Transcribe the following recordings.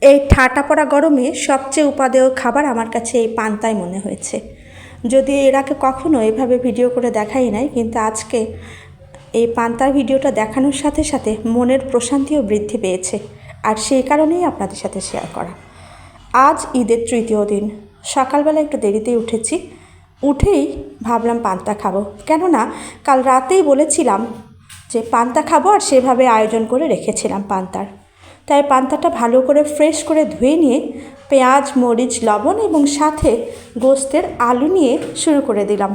এই ঠাটা পড়া গরমে সবচেয়ে উপাদেয় খাবার আমার কাছে এই পান্তাই মনে হয়েছে। যদি এর আগে কখনো এভাবে ভিডিও করে দেখাই নাই, কিন্তু আজকে এই পান্তার ভিডিওটা দেখানোর সাথে সাথে মনের প্রশান্তিও বৃদ্ধি পেয়েছে, আর সেই কারণেই আপনাদের সাথে শেয়ার করা। আজ ঈদের তৃতীয় দিন, সকালবেলা একটু দেরিতেই উঠেছি। উঠেই ভাবলাম পান্তা খাবো, কেননা কাল রাতেই বলেছিলাম যে পান্তা খাবো, আর সেভাবে আয়োজন করে রেখেছিলাম পান্তার। তাই পান্তাটা ভালো করে ফ্রেশ করে ধুয়ে নিয়ে পেঁয়াজ, মরিচ, লবণ এবং সাথে গোস্তের আলু নিয়ে শুরু করে দিলাম,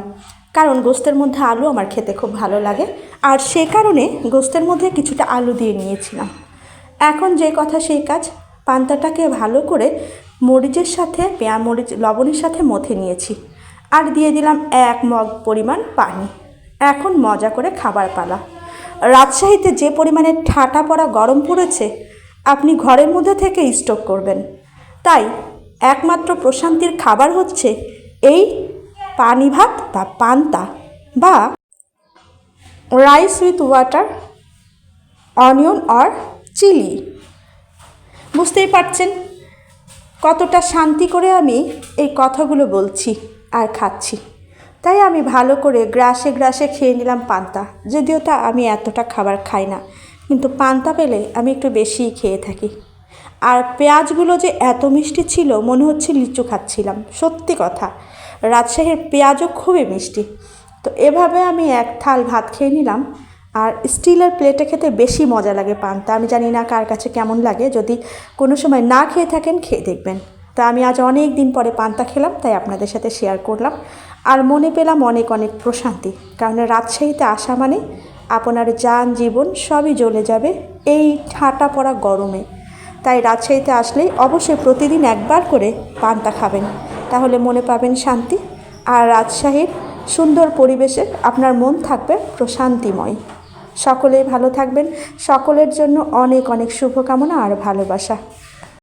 কারণ গোস্তের মধ্যে আলু আমার খেতে খুব ভালো লাগে, আর সে কারণে গোস্তের মধ্যে কিছুটা আলু দিয়ে নিয়েছিলাম। এখন যে কথা সেই কাজ, পান্তাটাকে ভালো করে মরিচের সাথে মরিচ লবণের সাথে মথে নিয়েছি, আর দিয়ে দিলাম 1 মগ পরিমাণ পানি। এখন মজা করে খাবার পালা। রাজশাহীতে যে পরিমাণে ঠাটা পড়া গরম পড়েছে, আপনি ঘরের মধ্যে থেকে স্টক করবেন। তাই একমাত্র প্রশান্তির খাবার হচ্ছে এই পানি ভাত বা পান্তা, বা rice with water, onion or chili. বুঝতেই পারছেন কতটা শান্তি করে আমি এই কথাগুলো বলছি আর খাচ্ছি। তাই আমি ভালো করে গ্রাসে গ্রাসে খেয়ে নিলাম পান্তা। যদিও তা আমি এতটা খাবার খাই না, কিন্তু পান্তা পেলে আমি একটু বেশিই খেয়ে থাকি। আর পেঁয়াজগুলো যে এত মিষ্টি ছিল, মনে হচ্ছে লিচু খাচ্ছিলাম। সত্যি কথা, রাজশাহীর পেঁয়াজও খুবই মিষ্টি। তো এভাবে আমি এক থাল ভাত খেয়ে নিলাম। আর স্টিলের প্লেটে খেতে বেশি মজা লাগে পান্তা। আমি জানি না কার কাছে কেমন লাগে, যদি কোনো সময় না খেয়ে থাকেন খেয়ে দেখবেন। তো আমি আজ অনেক দিন পরে পান্তা খেলাম, তাই আপনাদের সাথে শেয়ার করলাম। আর মনে পেলাম অনেক অনেক প্রশান্তি, কারণ রাজশাহীতে আসা মানে আপনার যান জীবন সবই জ্বলে যাবে এই ঠাটা পড়া গরমে। তাই রাজশাহীতে আসলেই অবশ্যই প্রতিদিন একবার করে পান্তা খাবেন, তাহলে মনে পাবেন শান্তি। আর রাজশাহীর সুন্দর পরিবেশে আপনার মন থাকবে প্রশান্তিময়। সকলেই ভালো থাকবেন। সকলের জন্য অনেক অনেক শুভকামনা আর ভালোবাসা।